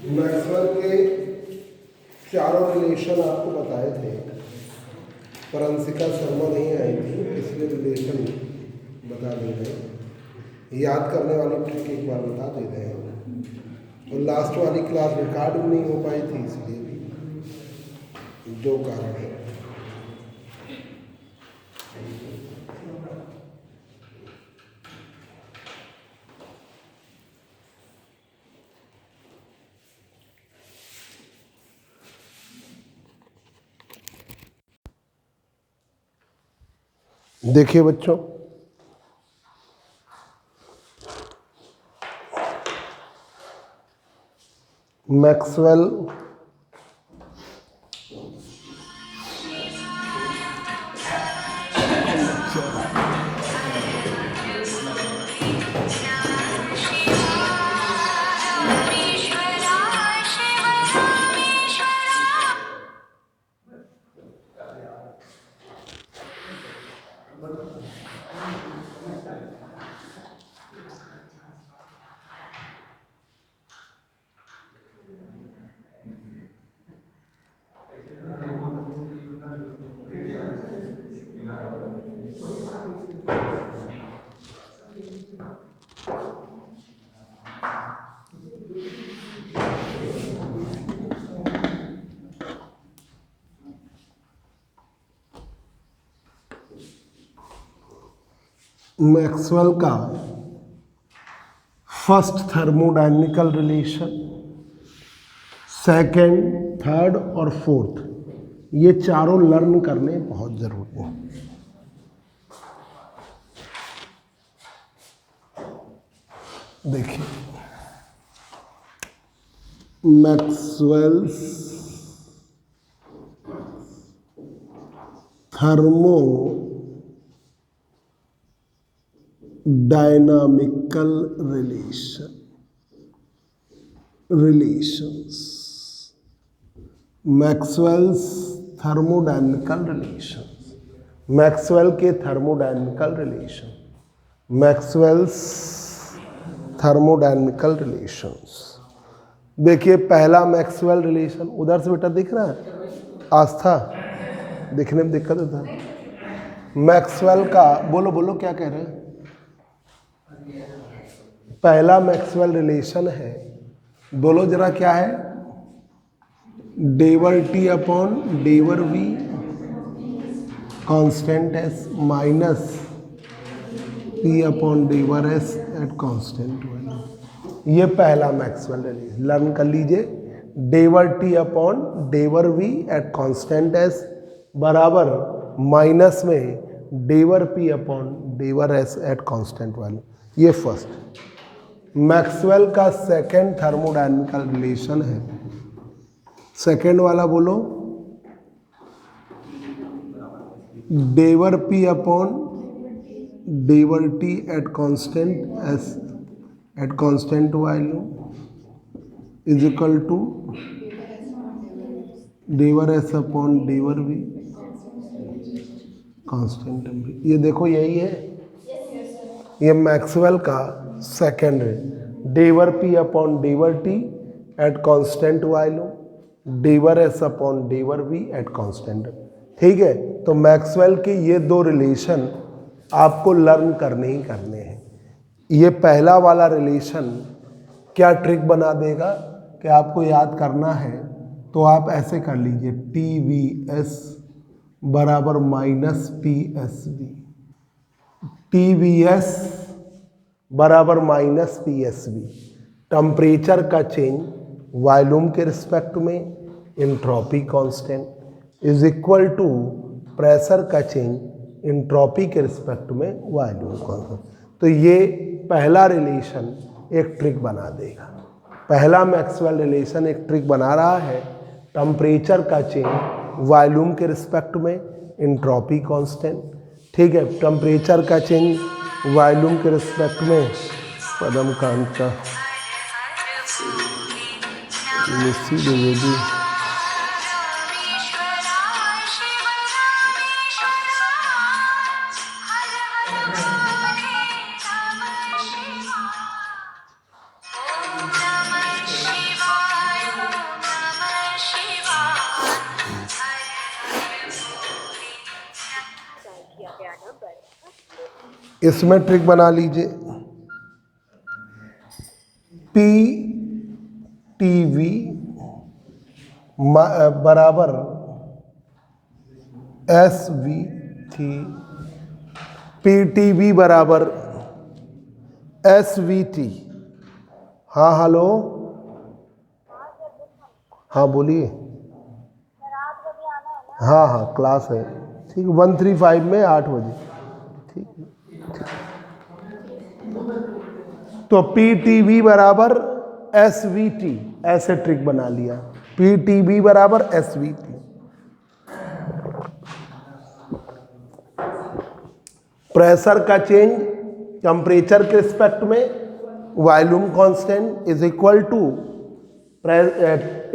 Maxwell के चारों relation आपको बताए थे, पर अंशिका शर्मा नहीं आई थी, इसलिए रिलेशन बता दे रहे हैं। याद करने वाली ट्रिक एक बार बता दे रहे हैं। और लास्ट वाली क्लास रिकॉर्ड भी नहीं हो पाई थी, इसलिए भी दो कारण है। देखिए बच्चों, मैक्सवेल मैक्सवेल का first thermodynamical relation, second, third और फोर्थ, ये चारों लर्न करने बहुत जरूरी है। देखिए, Maxwell's thermodynamical relations, Maxwell's thermodynamical relations, Maxwell के thermodynamical relation, Maxwell's thermodynamical relations. देखिए, पहला मैक्सवेल रिलेशन उधर से बेटा दिख रहा है, आस्था दिखने में दिक्कत होता है। मैक्सवेल का बोलो बोलो क्या कह रहे हैं। पहला मैक्सवेल रिलेशन है, बोलो जरा क्या है, डेवर T upon डेवर V constant S minus P upon डेवर S at constant value. ये पहला मैक्सवेल रिलेशन लर्न कर लीजिए। डेवर T upon डेवर V at constant S बराबर माइनस में डेवर P upon डेवर S at constant value. ये फर्स्ट। मैक्सवेल का सेकेंड थर्मोडायनामिकल रिलेशन है, सेकेंड वाला बोलो, डेवर P upon डेवर T at constant S at constant value is equal to डेवर S upon डेवर V constant M. ये देखो यही है, ये मैक्सवेल का सेकेंड है, डेवर P upon डेवर T at constant value डेवर S upon डेवर V at constant. ठीक है, तो मैक्सवेल के ये दो रिलेशन आपको लर्न करने ही करने हैं। ये पहला वाला रिलेशन क्या ट्रिक बना देगा कि आपको याद करना है, तो आप ऐसे कर लीजिए, टी वी एस बराबर minus P S V, T V S बराबर minus P S V. Temperature का चेंज वॉल्यूम के रिस्पेक्ट में entropy constant is equal to pressure का चेंज एंट्रोपी के रिस्पेक्ट में वॉल्यूम कांस्टेंट। तो ये पहला रिलेशन एक ट्रिक बना देगा। पहला मैक्सवेल रिलेशन एक ट्रिक बना रहा है, टेम्परेचर का चेंज वॉल्यूम के रिस्पेक्ट में एंट्रोपी कांस्टेंट। ठीक है, टेम्परेचर का चेंज वॉल्यूम के रिस्पेक्ट में पदम कांता निश्चित द्विवेदी इसमें ट्रिक बना लीजिए, पी टी वी बराबर एस वी थी, पी टी वी बराबर एस वी टी। हाँ हेलो, हाँ बोलिए। हाँ हाँ क्लास है, ठीक है, 135 में 8 बजे, ठीक है। तो पी टी वी बराबर एस वी टी, ऐसे ट्रिक बना लिया, पी टी वी बराबर एस वी टी। प्रेशर का चेंज टेम्परेचर के रिस्पेक्ट में, volume constant is equal to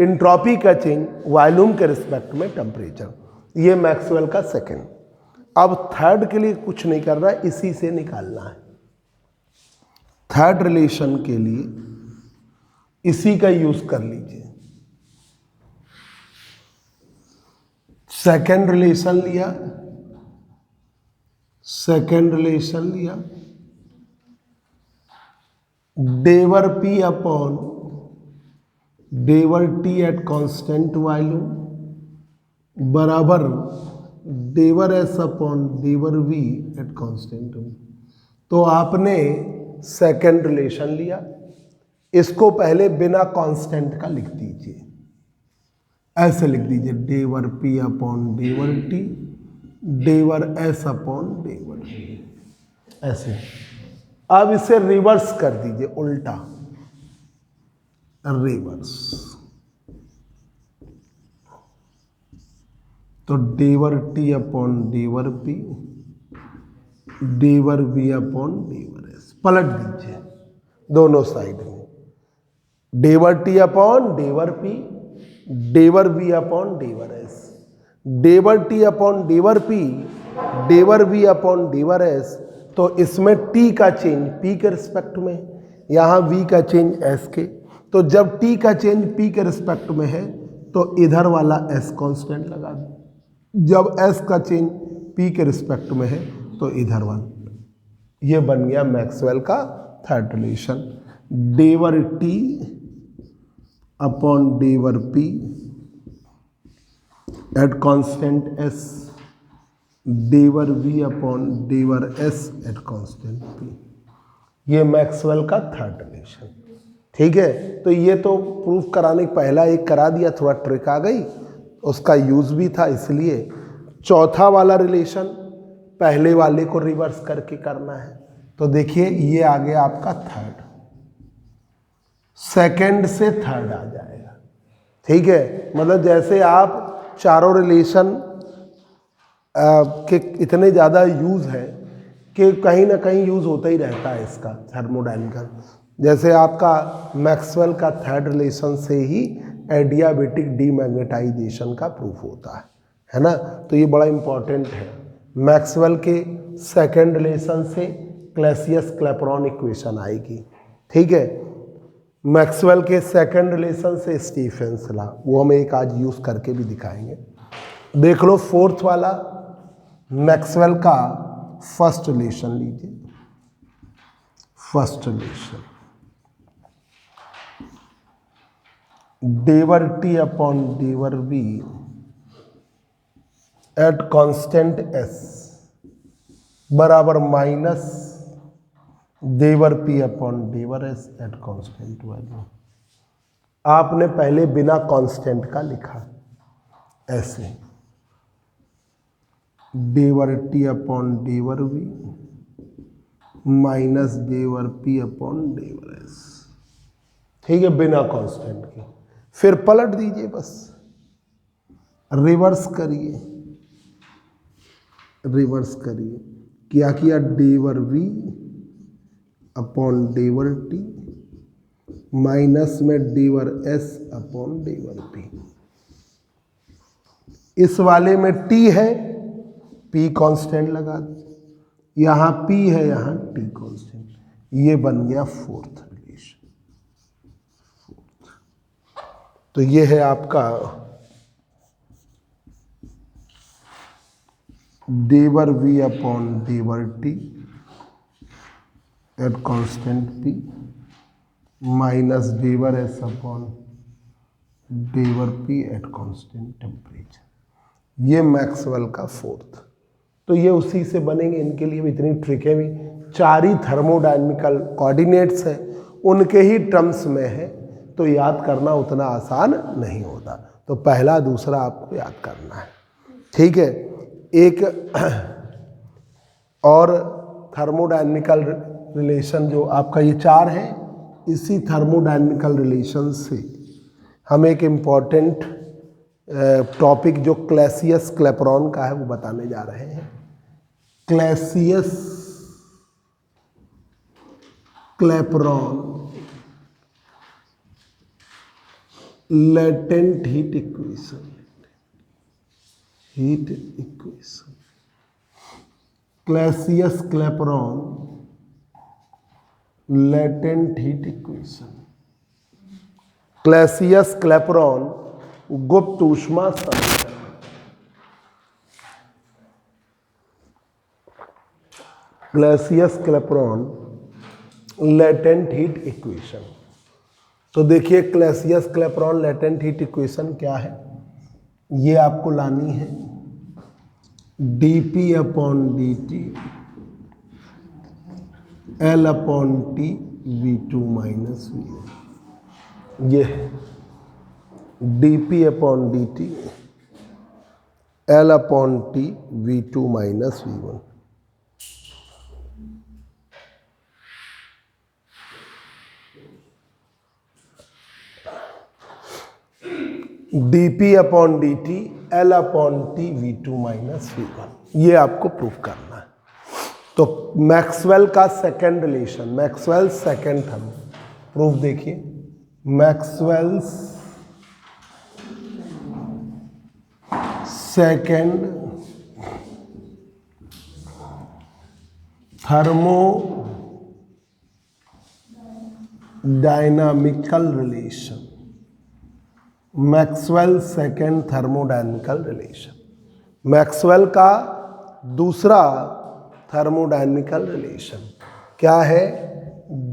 entropy का चेंज वॉल्यूम के रिस्पेक्ट में टेम्परेचर। ये मैक्सवेल का सेकंड। अब थर्ड के लिए कुछ नहीं कर रहा है, इसी से निकालना है। थर्ड रिलेशन के लिए इसी का यूज कर लीजिए। सेकंड रिलेशन लिया, सेकंड रिलेशन लिया, डेवर P upon डेवर T at constant volume बराबर डेवर S upon डेवर V at constant. तो आपने सेकंड रिलेशन लिया, इसको पहले बिना कांस्टेंट का लिख दीजिए, ऐसे लिख दीजिए, डेवर पी अपॉन डेवर टी डेवर एस अपॉन डेवर वी, ऐसे। अब इसे रिवर्स कर दीजिए, उल्टा रिवर्स। तो डेवर टी अपॉन डेवर पी डेवर वी अपॉन डेवर एस, पलट दीजिए दोनों साइड में, डेवर टी अपॉन डेवर पी डेवर वी अपॉन डेवर एस, डेवर टी अपॉन डेवर पी डेवर वी अपॉन डेवर एस। तो इसमें टी का चेंज पी के रिस्पेक्ट में, यहाँ वी का चेंज एस के। तो जब टी का चेंज पी के रिस्पेक्ट में है तो इधर वाला एस कांस्टेंट लगा दो, जब एस का चेंज पी के रिस्पेक्ट में है तो इधर वाला। ये बन गया मैक्सवेल का third relation, del T upon डेवर P at constant S del V upon डेवर S at constant P. ये मैक्सवेल का थर्ड रिलेशन, ठीक है। तो ये तो प्रूफ कराने पहला एक करा दिया, थोड़ा ट्रिक आ गई, उसका यूज भी था, इसलिए चौथा वाला रिलेशन पहले वाले को रिवर्स करके करना है। तो देखिए ये आ गया आपका थर्ड, सेकंड से थर्ड आ जाएगा, ठीक है। मतलब जैसे आप चारों रिलेशन के इतने ज़्यादा यूज़ है कि कहीं ना कहीं यूज़ होता ही रहता है इसका थर्मोडायनेमिकल। जैसे आपका मैक्सवेल का थर्ड रिलेशन से ही एडियाबेटिक डीमैग्नेटाइजेशन का प्रूफ होता है ना। तो ये बड़ा इंपॉर्टेंट है। मैक्सवेल के सेकंड रिलेशन से क्लैसियस क्लैपेरॉन इक्वेशन आएगी, ठीक है। मैक्सवेल के सेकंड रिलेशन से स्टीफेंस लॉ, वो हम एक आज यूज़ करके भी दिखाएंगे। देख लो फोर्थ वाला, मैक्सवेल का फर्स्ट रिलेशन लीजिए, first relation del T upon डेवर V at constant S बराबर minus del P upon डेवर S at constant value. आपने पहले बिना कांस्टेंट का लिखा ऐसे, del T upon डेवर V minus del P upon डेवर S, ठीक है, बिना कांस्टेंट के। फिर पलट दीजिए, बस रिवर्स करिए, रिवर्स करिए। क्या किया, डेवर वी अपॉन डेवर टी माइनस में डेवर एस अपॉन डेवर पी। इस वाले में टी है, पी कांस्टेंट लगा दो, यहाँ पी है, यहाँ टी कांस्टेंट। ये बन गया फोर्थ रिलेशन। तो ये है आपका del V upon डेवर T at constant P minus del S upon डेवर P at constant temperature. ये मैक्सवेल का फोर्थ। तो ये उसी से बनेंगे, इनके लिए भी इतनी ट्रिकें भी, चार ही थर्मोडायनेमिकल कोऑर्डिनेट्स हैं, उनके ही टर्म्स में है, तो याद करना उतना आसान नहीं होता। तो पहला दूसरा आपको याद करना है, ठीक है। एक और थर्मोडायनेमिकल रिलेशन जो आपका ये चार है, इसी थर्मोडायनेमिकल रिलेशन से हम एक इम्पॉर्टेंट टॉपिक जो क्लैसियस क्लैपेरॉन का है वो बताने जा रहे हैं। Clausius Clapeyron latent heat equation, Clausius Clapeyron latent heat equation. Clausius Clapeyron गुप्त ऊष्मा समीकरण। Clausius Clapeyron latent heat equation. तो देखिए Clausius Clapeyron latent heat equation क्या है, ये आपको लानी है dP upon dt L upon T V2 minus V1। ये dP upon dt L upon T V2 minus V1। dP upon dt L upon T V2 minus V1, ये आपको proof करना है। तो मैक्सवेल का second relation, Maxwell second therm proof देखिए, Maxwell's second thermodynamical relation, Maxwell second thermodynamical relation, Maxwell का दूसरा thermodynamical relation क्या है,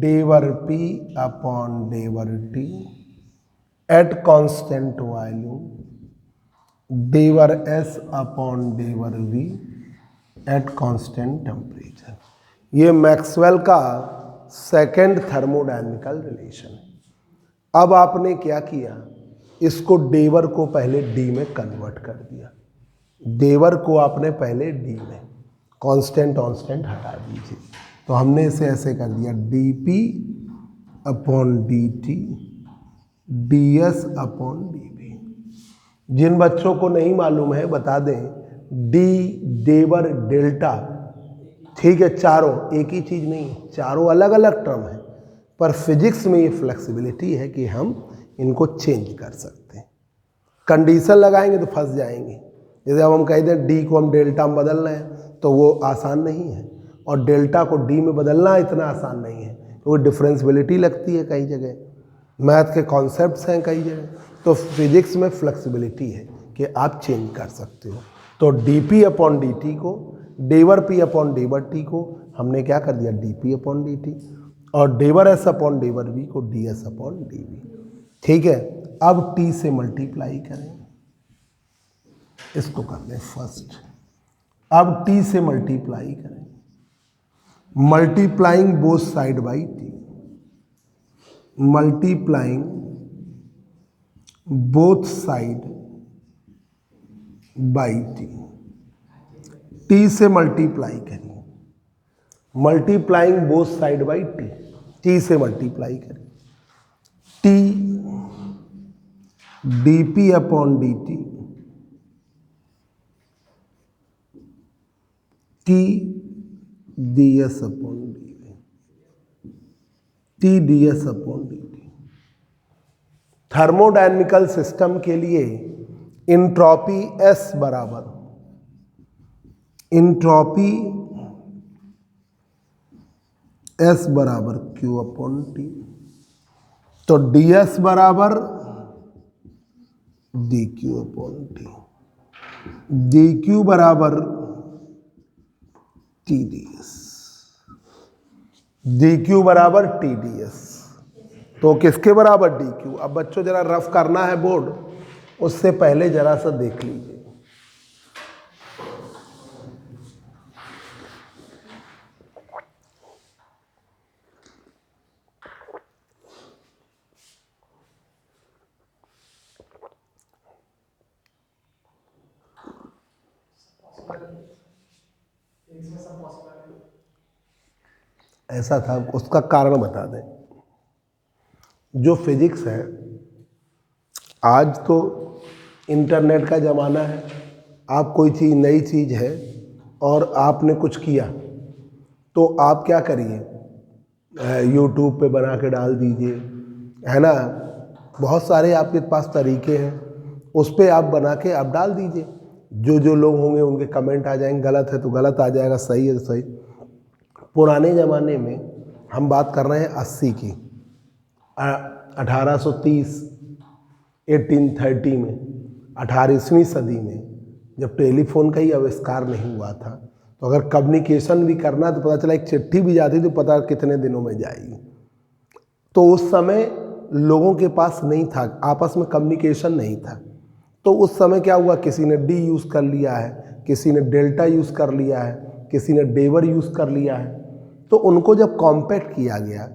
डेवर P upon डेवर T at constant volume, del S upon डेवर V at constant temperature. ये Maxwell का second thermodynamical relation है। अब आपने क्या किया, इसको डेवर को पहले डी में कन्वर्ट कर दिया, डेवर को आपने पहले डी में, कांस्टेंट हटा दीजिए, तो हमने इसे ऐसे कर दिया dP upon dt ds upon dV। जिन बच्चों को नहीं मालूम है बता दें, डी डेवर डेल्टा, ठीक है, चारों एक ही चीज़ नहीं है, चारों अलग अलग टर्म है, पर फिजिक्स में ये फ्लेक्सिबिलिटी है कि हम इनको चेंज कर सकते हैं। कंडीशन लगाएंगे तो फंस जाएंगे। जैसे अब हम कह दें डी को हम डेल्टा में बदल रहे हैं तो वो आसान नहीं है, और डेल्टा को डी में बदलना इतना आसान नहीं है, क्योंकि डिफरेंशियबिलिटी लगती है कई जगह, मैथ के कॉन्सेप्ट्स हैं कई जगह, तो फिजिक्स में फ्लेक्सिबिलिटी है कि आप चेंज कर सकते हो। तो dP अपॉन dt को, डेवर P अपॉन डेवर T को हमने क्या कर दिया dP अपॉन dt, और डेवर S अपॉन डेवर V को ds अपॉन dV। ठीक है, अब T से मल्टीप्लाई करें, इसको कर लें फर्स्ट। अब T से मल्टीप्लाई करें, multiplying both side by T, multiplying both side by T। T से मल्टीप्लाई करिए, multiplying both side by T, T से मल्टीप्लाई करिए, T dP upon dt T ds upon dV, T ds upon dt। Thermodynamical system के लिए entropy S बराबर, entropy S बराबर Q upon T, तो ds बराबर dQ अपॉन T, dQ बराबर T ds, D Q बराबर T D S. तो किसके बराबर डी क्यू। अब बच्चों जरा रफ करना है बोर्ड, उससे पहले जरा सा देख लीजिए। ऐसा था, उसका कारण बता दें। जो फिजिक्स है, आज तो इंटरनेट का ज़माना है। आप कोई चीज़, नई चीज़ है और आपने कुछ किया, तो आप क्या करिए, यूट्यूब पे बना के डाल दीजिए, है ना। बहुत सारे आपके पास तरीके हैं, उस पर आप बना के आप डाल दीजिए। जो लोग होंगे उनके कमेंट आ जाएंगे, गलत है तो गलत आ जाएगा, सही है तो सही। पुराने ज़माने में हम बात कर रहे हैं 80 की, 1830, 1830 में, 18वीं सदी में, जब टेलीफोन का ही आविष्कार नहीं हुआ था, तो अगर कम्युनिकेशन भी करना तो पता चला एक चिट्ठी भी जाती तो पता कितने दिनों में जाएगी। तो उस समय लोगों के पास नहीं था, आपस में कम्युनिकेशन नहीं था। तो उस समय क्या हुआ, किसी ने डी यूज़ कर लिया है, किसी ने डेल्टा यूज़ कर लिया है, किसी ने डेवर यूज़ कर लिया है। तो उनको जब कॉम्पैक्ट किया गया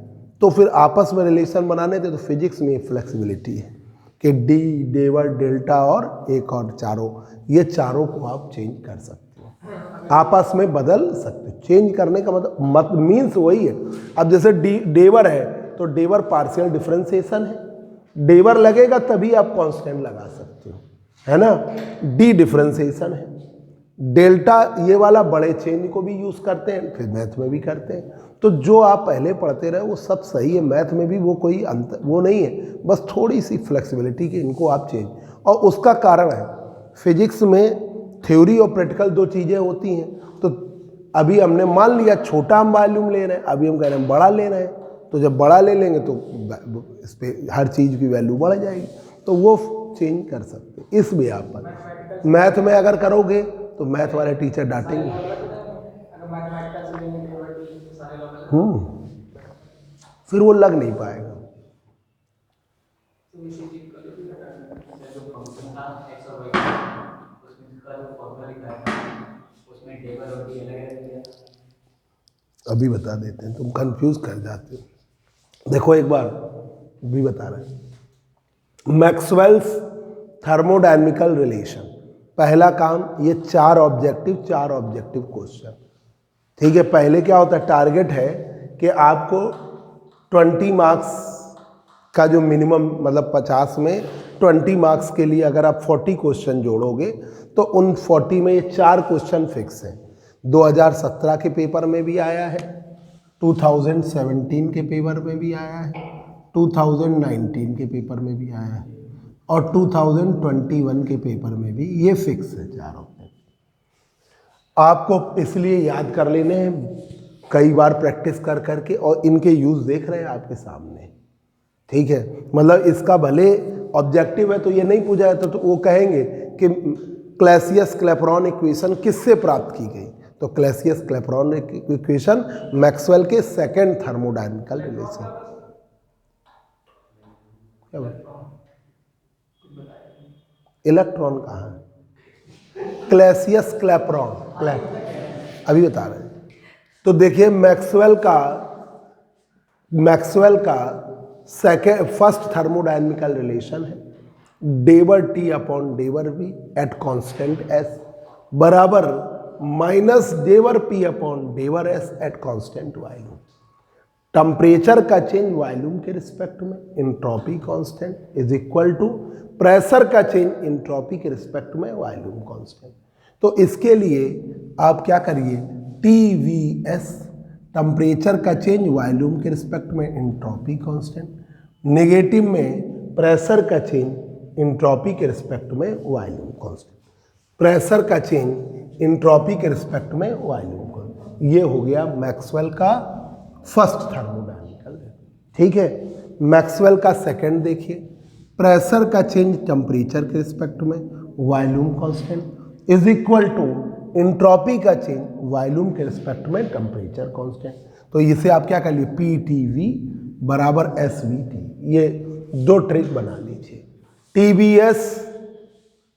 तो फिर आपस में रिलेशन बनाने थे। तो फिजिक्स में फ्लेक्सिबिलिटी है कि डी, डेवर, डेल्टा और एक और चारों, ये चारों को आप चेंज कर सकते हो, आपस में बदल सकते हो। चेंज करने का मतलब मीन्स वही है। अब जैसे डेवर है तो डेवर पार्शियल डिफरेंशिएशन है, डेवर लगेगा तभी आप कांस्टेंट लगा सकते हो, है ना। डी डिफरेंशिएशन है, डेल्टा ये वाला बड़े चेंज को भी यूज़ करते हैं, फिर मैथ में भी करते हैं। तो जो आप पहले पढ़ते रहे वो सब सही है, मैथ में भी वो कोई अंतर वो नहीं है, बस थोड़ी सी फ्लेक्सिबिलिटी की इनको आप चेंज। और उसका कारण है फिजिक्स में थ्योरी और प्रैक्टिकल दो चीज़ें होती हैं। तो अभी हमने मान लिया छोटा हम वॉल्यूम ले रहे हैं, अभी हम कह रहे हैं बड़ा ले रहे हैं। तो जब बड़ा ले लेंगे तो इस पर हर चीज़ की वैल्यू बढ़ जाएगी, तो वो चेंज कर सकते हैं। इस बिहार पर मैथ में अगर करोगे तो मैथ वाले टीचर डांटेंगे। फिर वो लग नहीं पाएगा। अभी बता देते हैं, तुम कंफ्यूज कर जाते हो। देखो एक बार भी बता रहे हैं, मैक्सवेल्स थर्मोडायनेमिकल रिलेशन। पहला काम, ये चार ऑब्जेक्टिव क्वेश्चन, ठीक है। पहले क्या होता है, टारगेट है कि आपको 20 मार्क्स का जो मिनिमम, मतलब 50 में 20 मार्क्स के लिए अगर आप 40 क्वेश्चन जोड़ोगे तो उन 40 में ये चार क्वेश्चन फिक्स हैं। 2017 के पेपर में भी आया है, 2017 के पेपर में भी आया है, 2019 के पेपर में भी आया है, और 2021 के पेपर में भी ये फिक्स है चारों। आपको इसलिए याद कर लेने हैं, कई बार प्रैक्टिस कर करके, और इनके यूज़ देख रहे हैं आपके सामने, ठीक है। मतलब इसका भले ऑब्जेक्टिव है तो ये नहीं पूछा जाता, तो वो कहेंगे कि क्लैसियस क्लैपेरॉन इक्वेशन किससे प्राप्त की गई, तो क्लैसियस क्लैपेरॉन इक्वेशन मैक्सवेल के सेकेंड थर्मोडायनेमिकल रिलेशन। क्या बात, इलेक्ट्रॉन कहाँ है, क्लैसियस क्लैपेरॉन, अभी बता रहे हैं। तो देखिए मैक्सवेल का फर्स्ट थर्मोडायनेमिकल रिलेशन है, डेवर T upon डेवर V at constant S बराबर minus del P upon डेवर S at constant volume. Temperature का चेंज वॉल्यूम के रिस्पेक्ट में, entropy constant is equal to pressure का चेंज एंट्रोपी के रिस्पेक्ट में volume constant. तो इसके लिए आप क्या करिए, TVS टेम्परेचर का चेंज वॉल्यूम के रिस्पेक्ट में एंट्रोपी कांस्टेंट, नेगेटिव में प्रेशर का चेंज एंट्रोपी के रिस्पेक्ट में वॉल्यूम कांस्टेंट, प्रेशर का चेंज एंट्रोपी के रिस्पेक्ट में वॉल्यूम कांस्टेंट। ये हो गया मैक्सवेल का फर्स्ट थर्मोडायनेमिकल, ठीक है। मैक्सवेल का सेकंड देखिए, प्रेशर का चेंज टेम्परेचर के रिस्पेक्ट में volume constant is equal to entropy का चेंज वॉल्यूम के रिस्पेक्ट में टेम्परेचर कांस्टेंट। तो इसे आप क्या कर लिए, PTV बराबर SVT, ये दो ट्रिक बना लीजिए। TBS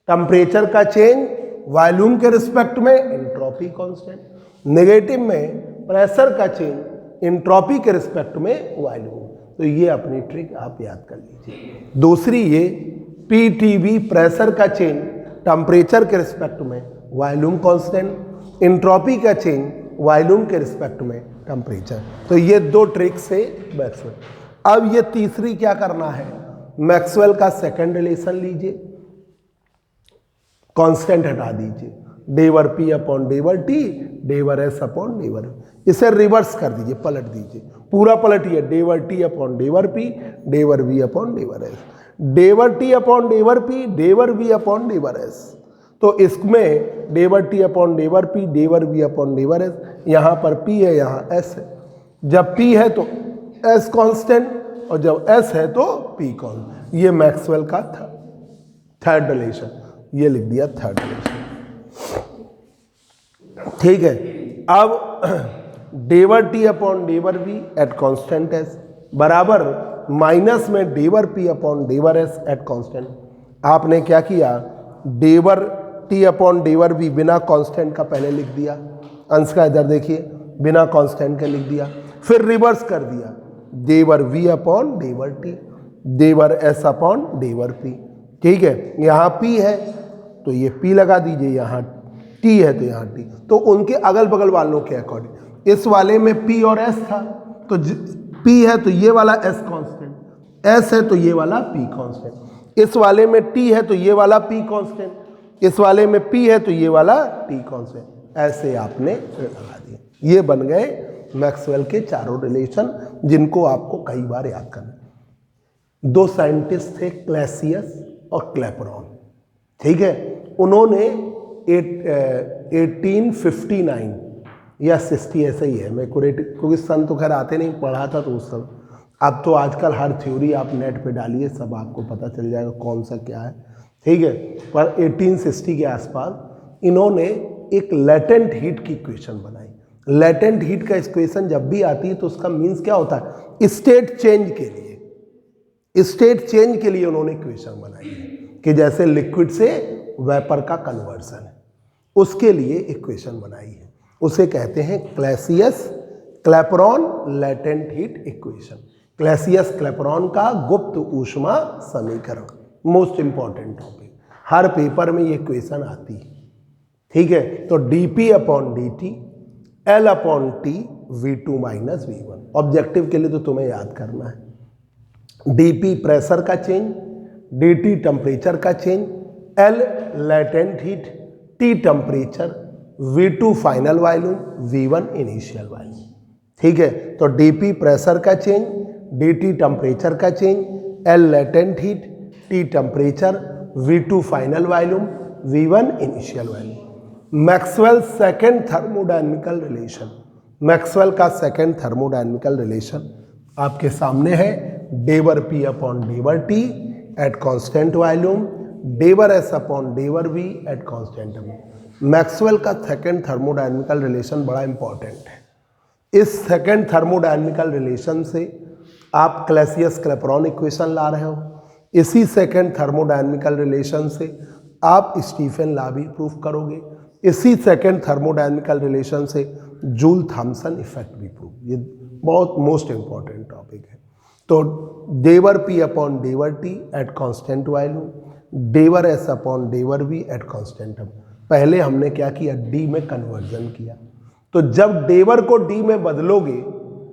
टेम्परेचर का चेंज वॉल्यूम के रिस्पेक्ट में इंट्रॉपी कांस्टेंट, नेगेटिव में प्रेशर का चेंज इंट्रॉपी के रिस्पेक्ट में वॉल्यूम। तो ये अपनी ट्रिक आप याद कर लीजिए। दूसरी ये PTV प्रेशर का चेंज टेम्परेचर के रिस्पेक्ट में वॉल्यूम कांस्टेंट, इंट्रॉपी का चेंज वॉल्यूम के रिस्पेक्ट में टेम्परेचर। तो ये दो ट्रिक से मैक्सवेल। अब ये तीसरी क्या करना है, मैक्सवेल का सेकंड रिलेशन लीजिए, कांस्टेंट हटा दीजिए, del P upon del T, del S upon del, इसे रिवर्स कर दीजिए, पलट दीजिए, पूरा पलटिए, del T upon del P, del V upon del S, del T upon del P, del V upon del S। तो इसमें del T upon del P, del V upon del S, यहाँ पर P है, यहाँ S है। जब P है तो S कांस्टेंट और जब S है तो P कांस्टेंट। ये मैक्सवेल का थर्ड रिलेशन, ये लिख दिया थर्ड रिलेशन। ठीक है, अब del T upon del V at constant S बराबर माइनस में del P upon del S at constant. आपने क्या किया, del T upon del V बिना कांस्टेंट का पहले लिख दिया, अंश का इधर देखिए, बिना कांस्टेंट के लिख दिया, फिर रिवर्स कर दिया, del V upon del T, del S upon del P। ठीक है, यहाँ P है तो ये P लगा दीजिए, यहाँ T है तो यहाँ T। तो उनके अगल बगल वालों के अकॉर्डिंग, इस वाले में P और S था, तो P है तो ये वाला S कांस्टेंट, S है तो ये वाला P कांस्टेंट, इस वाले में T है तो ये वाला P कांस्टेंट, इस वाले में P है तो ये वाला T कांस्टेंट। ऐसे आपने लगा दिया। ये बन गए मैक्सवेल के चारों रिलेशन, जिनको आपको कई बार याद करना। दो साइंटिस्ट थे, क्लैसियस और क्लैपेरॉन। ठीक है, उन्होंने 1859 या 60 ऐसे ही है, मैं क्योंकि सन तो खैर आते नहीं, पढ़ा था तो उस समय। अब तो आजकल हर थ्योरी आप नेट पे डालिए, सब आपको पता चल जाएगा कौन सा क्या है। ठीक है, पर 1860 के आसपास इन्होंने एक लेटेंट हीट की इक्वेशन बनाई। लेटेंट हीट का इक्वेशन जब भी आती है तो उसका मीन्स क्या होता है, स्टेट चेंज के लिए, स्टेट चेंज के लिए उन्होंने इक्वेशन बनाई है कि जैसे लिक्विड से वेपर का कन्वर्सन है, उसके लिए इक्वेशन बनाई है। उसे कहते हैं Clausius Clapeyron latent heat equation. Clausius Clapeyron का गुप्त ऊष्मा समीकरण, मोस्ट इंपॉर्टेंट टॉपिक, हर पेपर में ये इक्वेशन आती है। ठीक है, तो dP upon dt L upon T V2 minus V1। Objective के लिए तो तुम्हें याद करना है, dP प्रेशर का चेंज, dt टेम्परेचर का change, L latent heat, T temperature, V2 final volume, V1 initial volume. ठीक है, तो dP प्रेशर का चेंज, dt टेम्परेचर का change, L latent heat, T temperature, V2 final volume, V1 initial volume. Maxwell second thermodynamical relation, Maxwell का second thermodynamical relation आपके सामने है, del P upon del T at constant volume, del S upon del V at constant volume. Maxwell का second thermodynamical relation बड़ा important है। इस second thermodynamical relation से आप क्लैसियस क्लैपेरॉन इक्वेशन ला रहे हो, इसी सेकेंड थर्मोडायनेमिकल रिलेशन से आप स्टीफन लॉ भी प्रूफ करोगे, इसी सेकेंड थर्मोडायनेमिकल रिलेशन से जूल थॉमसन इफेक्ट भी प्रूफ। ये बहुत मोस्ट इंपॉर्टेंट टॉपिक है। तो del P upon del T at constant volume, del S upon del V at constant. पहले हमने क्या किया, D में कन्वर्जन किया, तो जब डेवर को D में बदलोगे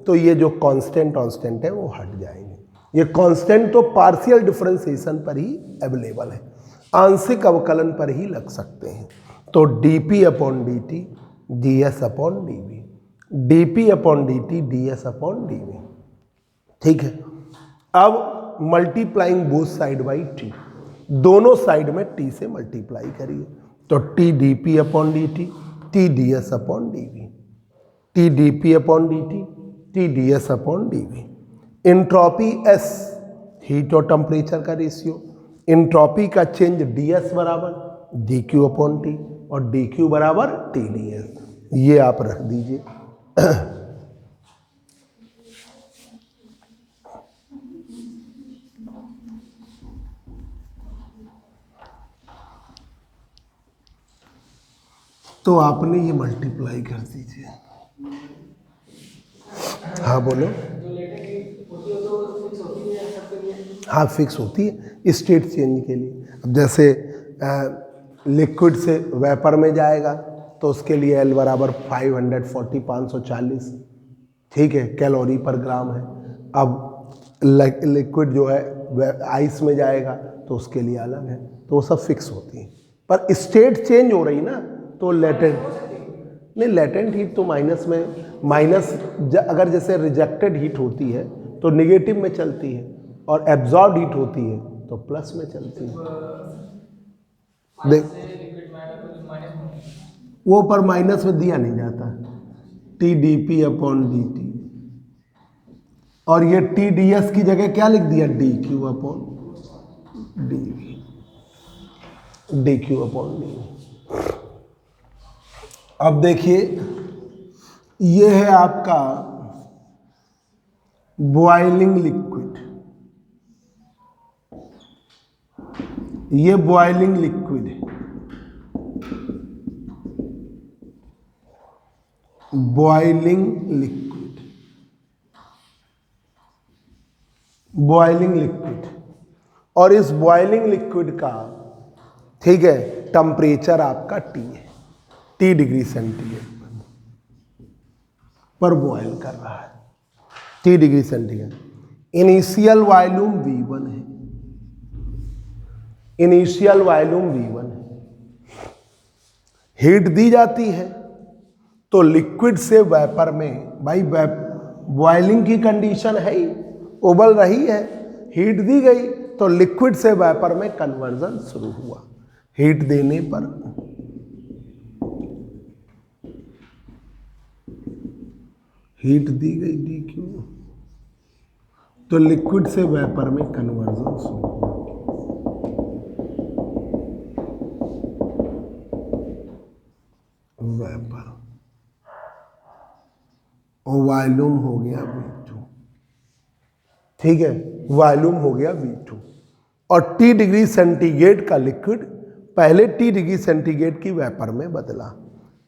तो ये जो कांस्टेंट है वो हट जाएंगे। ये कांस्टेंट तो पार्शियल डिफरेंशिएशन पर ही अवेलेबल है, आंशिक अवकलन पर ही लग सकते हैं। तो dP upon dt ds upon dv, dP upon dt ds upon dv। ठीक है, अब multiplying both side by t, दोनों साइड में t से मल्टीप्लाई करिए, तो t dP upon dt, t ds upon dv, t dP upon dt, t ds upon dv। Entropy S heat और temperature का रेशियो, इंट्रॉपी का चेंज ds बराबर dQ upon T, और डी क्यू बराबर T D S, ये आप रख दीजिए। तो आपने ये मल्टीप्लाई कर दीजिए। हाँ बोलो। हाँ फिक्स होती है स्टेट चेंज के लिए। अब जैसे लिक्विड से वेपर में जाएगा तो उसके लिए एल बराबर 540 ठीक है, कैलोरी पर ग्राम है। अब लिक्विड जो है आइस में जाएगा तो उसके लिए अलग है, तो वो सब फिक्स होती है। पर स्टेट चेंज हो रही ना, तो लेटेंट नहीं, लेटेंट हीट तो माइनस में, अगर जैसे रिजेक्टेड हीट होती है तो निगेटिव में चलती है, और एब्जॉर्ब हीट होती है तो प्लस में चलती है। देख वो पर माइनस में दिया नहीं जाता, T D P upon D T, और ये टी डी एस की जगह क्या लिख दिया, D Q upon D Q upon D. अब देखिए ये है आपका बॉइलिंग लिक्विड, ये बॉइलिंग लिक्विड है, बॉइलिंग लिक्विड, और इस बॉइलिंग लिक्विड का ठीक है टेम्परेचर आपका टी है, टी डिग्री सेंटीग्रेड पर बॉयल कर रहा है, T degree centigrade. Initial volume V1 है, इनिशियल वॉल्यूम V1 है, हीट दी जाती है तो लिक्विड से वेपर में, भाई बॉइलिंग की कंडीशन है ही, उबल रही है, हीट दी गई तो लिक्विड से वेपर में कन्वर्जन शुरू हुआ। हीट देने पर हीट दी गई डी क्यू, तो लिक्विड से वेपर में कन्वर्जन शुरू हुआ। वेपर और वॉल्यूम हो गया V2, ठीक है, वॉल्यूम हो गया V2, और T डिग्री सेंटीग्रेड का लिक्विड पहले T डिग्री सेंटीग्रेड की वेपर में बदला।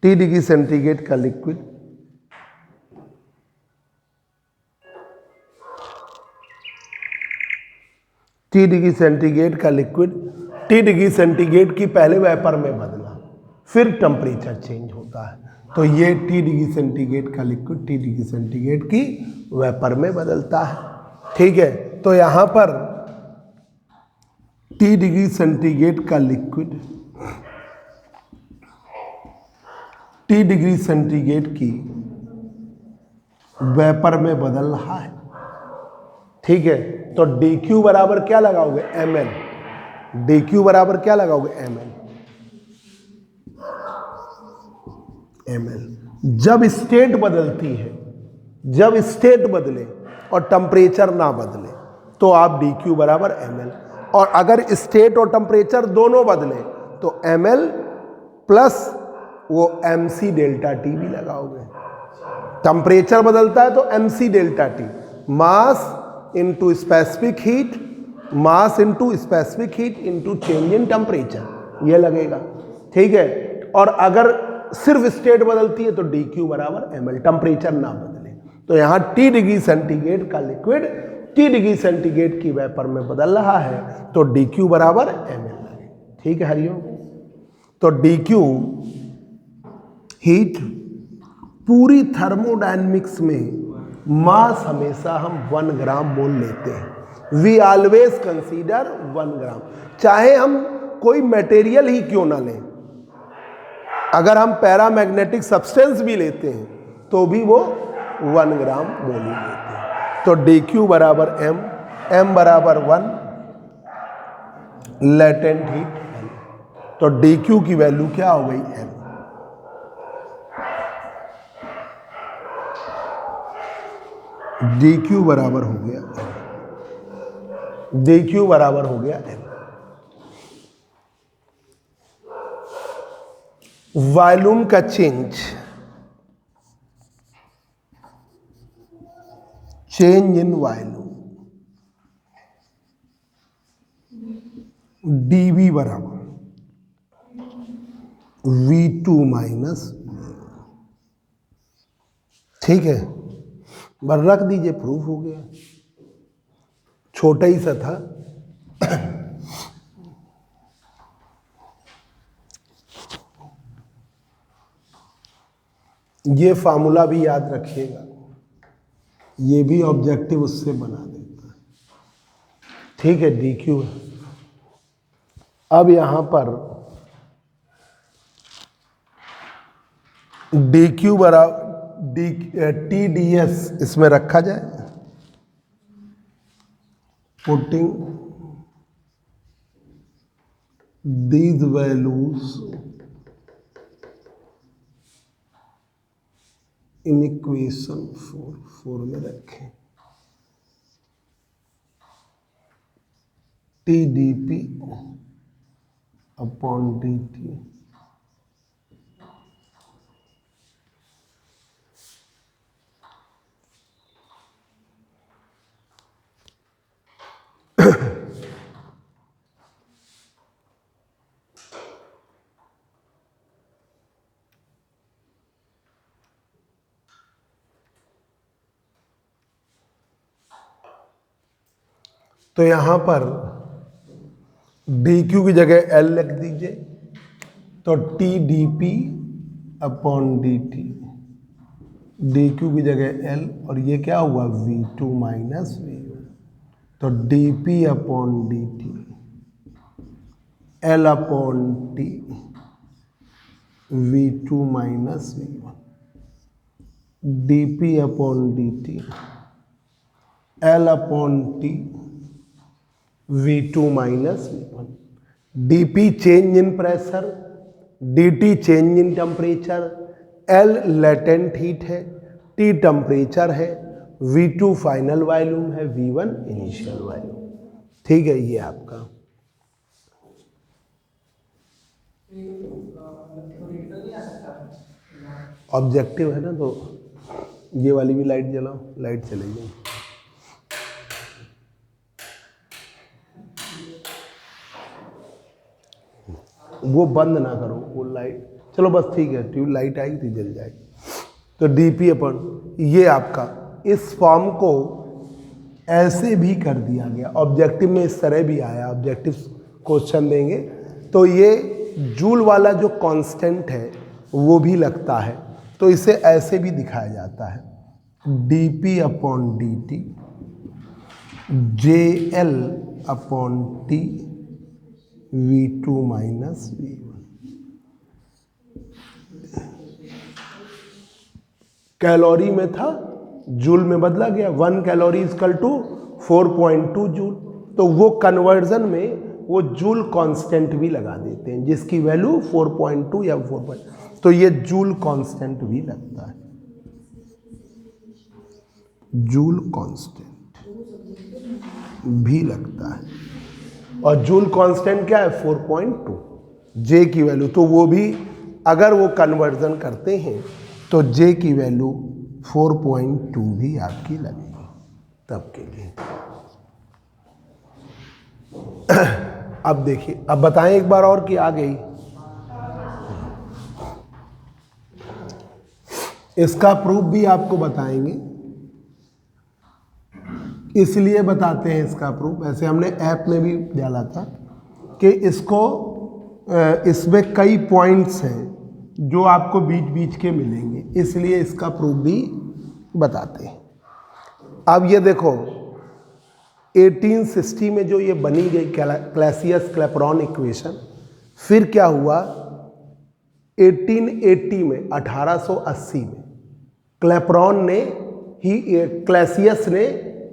T डिग्री सेंटीग्रेड का लिक्विड T डिग्री सेंटीग्रेड की पहले वेपर में बदला, फिर टेम्परेचर चेंज होता है, तो ये T डिग्री सेंटीग्रेड का लिक्विड T डिग्री सेंटीग्रेड की वेपर में बदलता है, ठीक है। तो यहाँ पर T डिग्री सेंटीग्रेड का लिक्विड T डिग्री सेंटीग्रेड की वेपर में बदल रहा है, ठीक है। तो dq बराबर क्या लगाओगे, ml, dq बराबर क्या लगाओगे, ml। जब स्टेट बदलती है, जब स्टेट बदले और टेम्परेचर ना बदले तो आप dq बराबर ml, और अगर स्टेट और टेम्परेचर दोनों बदले तो ml प्लस वो mc डेल्टा टी भी लगाओगे। टेम्परेचर बदलता है तो mc delta T, mass into specific heat, mass into specific heat into change in temperature, ये लगेगा, ठीक है। और अगर सिर्फ स्टेट बदलती है तो dq बराबर ml, टेम्परेचर ना बदले। तो यहाँ T डिग्री सेंटीग्रेड का लिक्विड T डिग्री सेंटीग्रेड की वेपर में बदल रहा है तो dq बराबर ml लगे, ठीक है हरिओम। तो dq हीट पूरी थर्मोडायनेमिक्स में मास हमेशा हम 1 ग्राम मोल लेते हैं, वी ऑलवेज कंसीडर 1 ग्राम, चाहे हम कोई मटेरियल ही क्यों ना लें। अगर हम पैरामैग्नेटिक सब्सटेंस भी लेते हैं तो भी वो 1 ग्राम मोल ही लेते हैं। तो dq बराबर m बराबर 1, लेटेंट हीट m, तो dq की वैल्यू क्या हो गई, m। dq बराबर हो गया dq बराबर हो गया m। वॉल्यूम का चेंज इन वॉल्यूम dV बराबर V2 माइनस, ठीक है, बस रख दीजिए, प्रूफ हो गया, छोटा ही सा था। ये फार्मूला भी याद रखिएगा, ये भी ऑब्जेक्टिव उससे बना देता है, ठीक है, DQ है। अब यहां पर DQ बराबर TDS इसमें रखा जाए, putting these values in equation 4 में रखें, TdP अपॉन dt तो यहां पर DQ की जगह L लिख दीजिए, तो TdP अपॉन dt, DQ की जगह L, और ये क्या हुआ V2 माइनस V1, तो dP upon dt L upon T V2 minus V1, dP upon dt L upon T V2 minus V1, dP change in pressure, dt change in temperature, L latent heat है, T temperature है, V2 final volume है, V1 initial volume, ठीक है, ये आपका objective है ना। तो ये वाली भी लाइट जलाओ, लाइट चली गई, वो बंद ना करो वो लाइट, चलो बस ठीक है, ट्यूब लाइट आएगी तो जल जाएगी। तो DP अपन ये आपका इस फॉर्म को ऐसे भी कर दिया गया, ऑब्जेक्टिव में इस तरह भी आया, ऑब्जेक्टिव क्वेश्चन देंगे तो ये जूल वाला जो कांस्टेंट है वो भी लगता है, तो इसे ऐसे भी दिखाया जाता है, DP upon dt JL upon T V2 minus V1, calorie में था, जूल में बदला गया, 1 कैलोरी इजकल टू 4.2 जूल, तो वो कन्वर्जन में वो जूल कांस्टेंट भी लगा देते हैं, जिसकी वैल्यू 4.2 या 4. तो ये जूल कांस्टेंट भी लगता है, जूल कांस्टेंट भी लगता है, और जूल कांस्टेंट क्या है 4.2, जे की वैल्यू, तो वो भी अगर वो कन्वर्जन करते हैं तो जे की वैल्यू 4.2 भी आपकी लगेगी तब के लिए। अब देखिए, अब बताएं एक बार और कि आ गई, इसका प्रूफ भी आपको बताएंगे, इसलिए बताते हैं इसका प्रूफ, ऐसे हमने ऐप में भी डाला था कि इसको इसमें कई पॉइंट्स हैं जो आपको बीच बीच के मिलेंगे, इसलिए इसका प्रूफ भी बताते हैं। अब ये देखो 1860 में जो ये बनी गई क्लैसियस क्लैपेरॉन इक्वेशन, फिर क्या हुआ 1880 में 1880 में क्लैपेरॉन ने ही क्लैसियस ने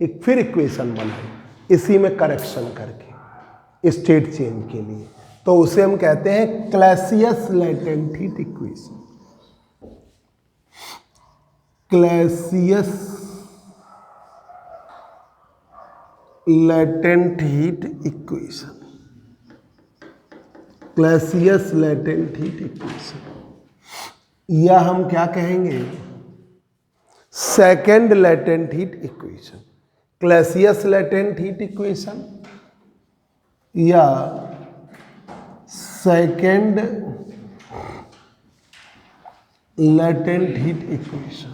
एक फिर इक्वेशन बनाई, इसी में करेक्शन करके स्टेट चेंज के लिए, तो उसे हम कहते हैं Clausius latent heat equation, Clausius latent heat equation, Clausius latent heat equation. या हम क्या कहेंगे, second latent heat equation, Clausius latent heat equation या second latent heat equation,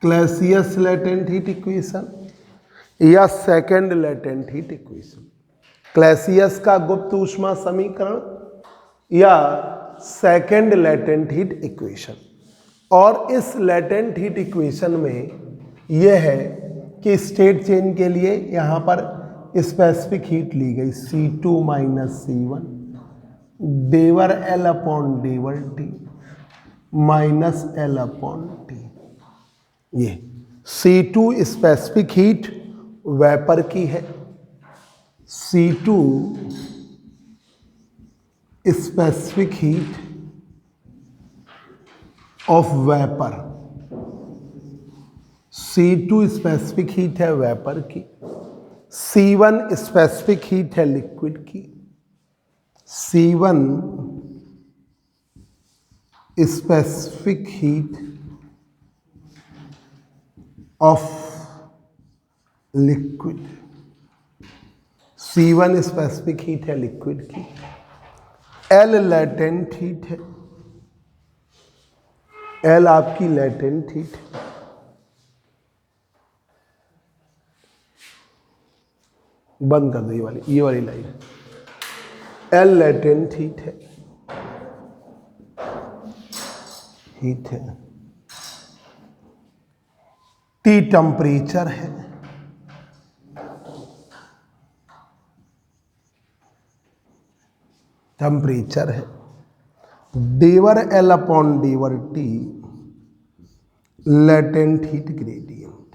Clausius latent heat equation या second latent heat equation. Clausius का गुप्त ऊष्मा समीकरण या सेकेंड लेटेंट हीट इक्वेशन। और इस लेटेंट हीट इक्वेशन में यह है कि स्टेट चेंज के लिए यहाँ पर स्पेसिफिक हीट ली गई C2 - C1 del L upon del T minus L upon T। ये C2 स्पेसिफिक हीट वेपर की है, C2 specific heat of vapour, C2 specific heat है वेपर की, C1 स्पेसिफिक हीट है लिक्विड की, C1 specific heat of liquid, C1 specific heat है liquid की, L latent heat है, L आपकी लेटेंट हीट है, बंद कर दो ये वाली लाइन, L लेटेंट हीट है, T टेम्परेचर है, डेवर L upon del T latent heat gradient,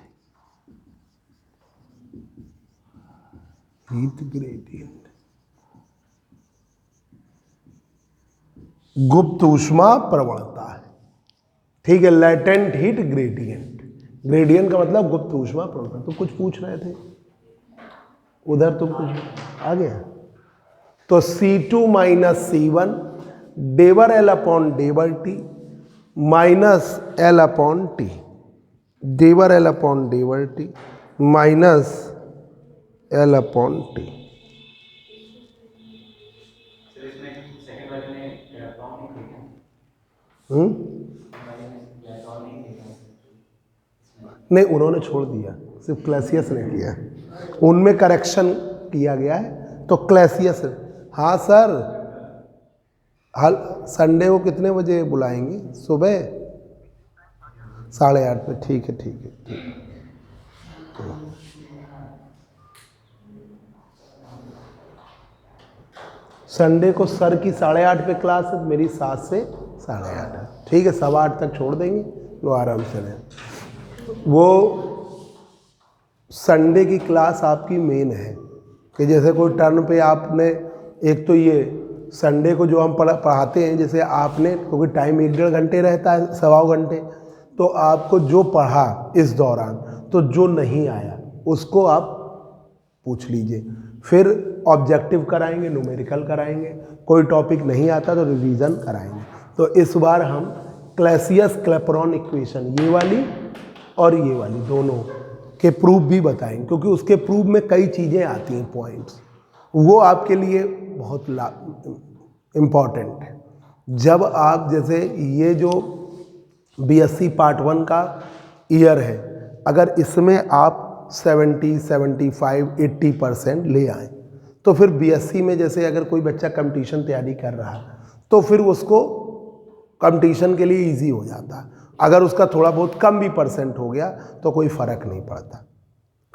गुप्त ऊष्मा प्रवणता है। ठीक है, लेटेंट हीट ग्रेडियंट, ग्रेडियंट का मतलब गुप्त ऊष्मा प्रवणता। तो कुछ पूछ रहे थे उधर, तुम कुछ आ गया। तो C2 - C1 del L upon del T minus L upon T, del L upon del T minus L upon T। नहीं, उन्होंने छोड़ दिया, सिर्फ क्लैसियस ने किया, उनमें करेक्शन किया गया है। तो क्लैसियस, हाँ सर, हल संडे को कितने बजे बुलाएंगे? सुबह 8:30 पे। ठीक है, ठीक है, ठीक है। संडे को सर की 8:30 पे क्लास है, मेरी 7 से 8:30 है। ठीक है, 8:15 तक छोड़ देंगे, लो आराम से रहें। वो संडे की क्लास आपकी मेन है कि जैसे कोई टर्न पे आपने, एक तो ये संडे को जो हम पढ़ाते हैं, जैसे आपने, क्योंकि टाइम 1-1.5 घंटे रहता है, 1.25 घंटे, तो आपको जो पढ़ा इस दौरान, तो जो नहीं आया उसको आप पूछ लीजिए। फिर ऑब्जेक्टिव कराएंगे, न्यूमेरिकल कराएंगे, कोई टॉपिक नहीं आता तो रिवीजन कराएंगे। तो इस बार हम क्लैसियस क्लैपेरॉन इक्वेशन, ये वाली और ये वाली दोनों के प्रूफ भी बताएंगे, क्योंकि उसके प्रूफ में कई चीज़ें आती हैं, पॉइंट्स, वो आपके लिए बहुत इम्पॉर्टेंट है। जब आप, जैसे ये जो BSc पार्ट 1 का ईयर है, अगर इसमें आप 70, 75, 80% ले आए, तो फिर BSc में जैसे अगर कोई बच्चा कंपटीशन तैयारी कर रहा है, तो फिर उसको कंपटीशन के लिए इजी हो जाता है। अगर उसका थोड़ा बहुत कम भी परसेंट हो गया तो कोई फ़र्क नहीं पड़ता,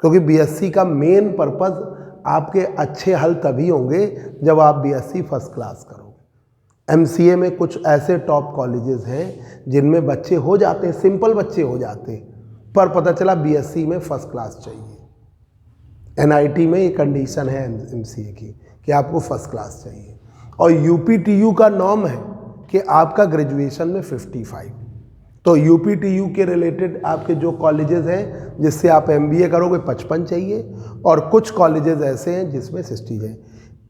क्योंकि BSc का मेन पर्पज़ आपके अच्छे हल तभी होंगे जब आप BSc फर्स्ट क्लास करोगे। MCA में कुछ ऐसे टॉप कॉलेजेस हैं जिनमें बच्चे हो जाते हैं, सिंपल बच्चे हो जाते हैं, पर पता चला BSc में फर्स्ट क्लास चाहिए। NIT में ये कंडीशन है MCA की कि आपको फर्स्ट क्लास चाहिए। और UPTU का नॉर्म है कि आपका ग्रेजुएशन में 55। तो UPTU के रिलेटेड आपके जो कॉलेजेस हैं जिससे आप MBA करोगे 55 चाहिए, और कुछ कॉलेजेस ऐसे हैं जिसमें 60 है।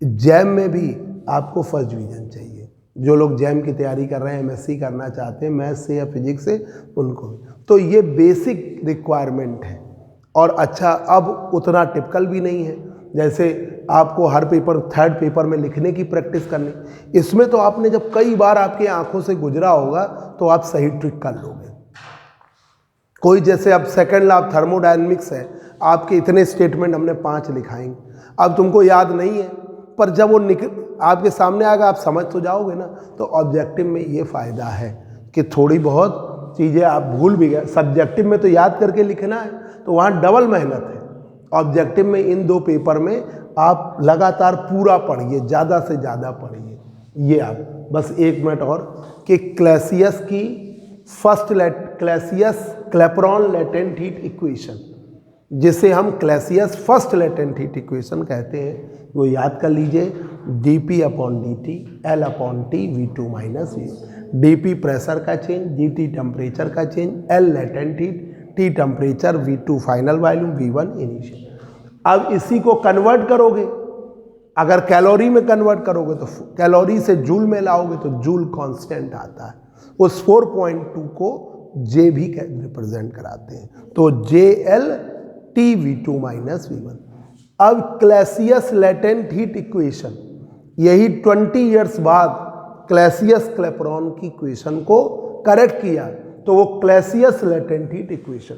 जैम में भी आपको फर्स्ट डिवीज़न चाहिए। जो लोग जैम की तैयारी कर रहे हैं, एमएससी करना चाहते हैं मैथ्स से या फिजिक्स से, उनको। तो ये बेसिक रिक्वायरमेंट है। और अच्छा, अब उतना टिपिकल भी नहीं है, जैसे आपको हर पेपर, थर्ड पेपर में लिखने की प्रैक्टिस करनी, इसमें तो आपने जब कई बार आपकी आंखों से गुजरा होगा तो आप सही ट्रिक कर लोगे। कोई जैसे अब सेकंड लॉ ऑफ थर्मोडायनेमिक्स है, आपके इतने स्टेटमेंट हमने 5 लिखाएंगे, अब तुमको याद नहीं है, पर जब वो आपके सामने आएगा आप समझ तो जाओगे ना। तो ऑब्जेक्टिव में ये फ़ायदा है कि थोड़ी बहुत चीज़ें आप भूल भी गए। सब्जेक्टिव में तो याद करके लिखना है, तो वहाँ डबल मेहनत है। ऑब्जेक्टिव में इन 2 पेपर में आप लगातार पूरा पढ़िए, ज़्यादा से ज़्यादा पढ़िए। ये आप बस 1 मिनट और, कि क्लैसियस की क्लैसियस क्लैपेरॉन लेटेंट हीट इक्वेशन, जिसे हम क्लैसियस फर्स्ट लेटेंट हीट इक्वेशन कहते हैं, वो याद कर लीजिए। dp/dt L/T V2 - V। dp pressure का चेंज, dt टेम्परेचर का change, L latent heat, T temperature, V2 final volume, V1 initial. अब इसी को कन्वर्ट करोगे, अगर कैलोरी में कन्वर्ट करोगे तो कैलोरी से जूल में लाओगे तो जूल कांस्टेंट आता है। उस 4.2 को J भी रिप्रेजेंट कराते हैं, तो JL T V2 - V1। अब क्लैसियस लेटेंट हीट इक्वेशन, यही 20 इयर्स बाद क्लैसियस क्लैपेरॉन की इक्वेशन को करेक्ट किया, तो वो क्लैसियस लेटेंट हीट इक्वेशन,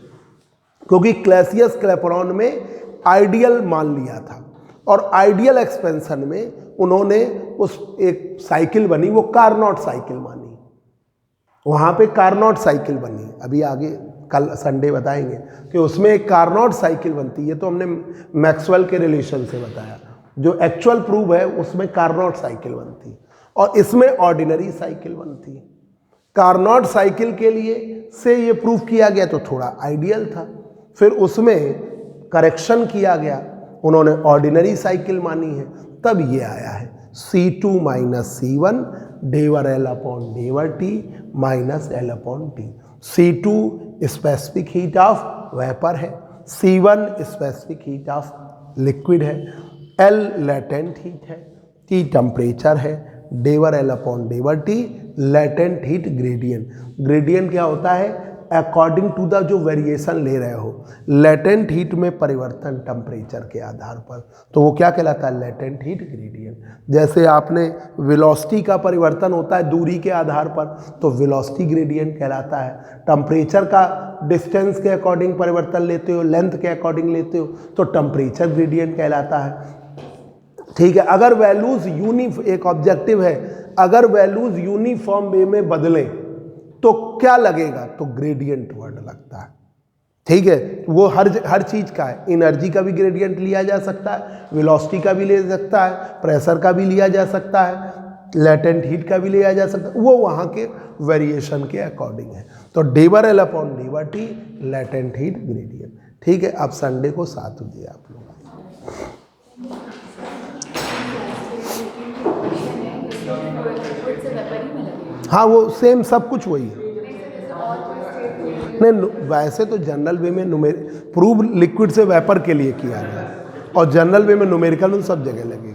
क्योंकि क्लैसियस क्लैपेरॉन में आइडियल मान लिया था, और आइडियल एक्सपेंशन में उन्होंने उस एक साइकिल बनी, वो कार्नोट साइकिल मानी, वहाँ पे कार्नोट साइकिल बनी। अभी आगे कल संडे बताएंगे कि उसमें एक कार्नोट साइकिल बनती है, तो हमने मैक्सवेल के रिलेशन से बताया। जो एक्चुअल प्रूव है उसमें कार्नोट साइकिल बनती है, और इसमें ऑर्डिनरी साइकिल बनती है। कार्नोट साइकिल के लिए से ये प्रूव किया गया तो थोड़ा आइडियल था, फिर उसमें करेक्शन किया गया, उन्होंने ऑर्डिनरी साइकिल मानी है, तब ये आया है C2 - C1 डेवर L/T - L/T। C2 specific heat of vapour है, C1 specific heat of liquid है, L लेटेंट हीट है, T टेम्परेचर है, डेवर L/T latent heat gradient. Gradient क्या होता है? अकॉर्डिंग टू द जो वेरिएशन ले रहे हो, लेटेंट हीट में परिवर्तन टेम्परेचर के आधार पर, तो वो क्या कहलाता है? Latent heat gradient. जैसे आपने वेलोसिटी का परिवर्तन होता है दूरी के आधार पर, तो वेलोसिटी ग्रेडियंट कहलाता है। टेम्परेचर का डिस्टेंस के अकॉर्डिंग परिवर्तन लेते हो, लेंथ के अकॉर्डिंग लेते हो, तो टेम्परेचर ग्रेडियंट कहलाता है। ठीक है, अगर वैल्यूज एक ऑब्जेक्टिव है, अगर वैल्यूज यूनिफॉर्म वे में बदलें तो क्या लगेगा? तो ग्रेडियंट वर्ड लगता है। ठीक है, वो हर चीज का है। एनर्जी का भी ग्रेडियंट लिया जा सकता है, वेलोसिटी का भी ले सकता है, प्रेशर का भी लिया जा सकता है, लेटेंट हीट का भी लिया जा सकता है, वो वहाँ के वेरिएशन के अकॉर्डिंग है। तो डेवर L/T लेटेंट हीट ग्रेडियंट। ठीक है, अब संडे को 7 बजे आप लोग। हाँ, वो सेम सब कुछ वही है। नहीं, वैसे तो जनरल वे में प्रूव लिक्विड से वेपर के लिए किया गया, और जनरल वे में न्यूमेरिकल उन सब जगह लगे।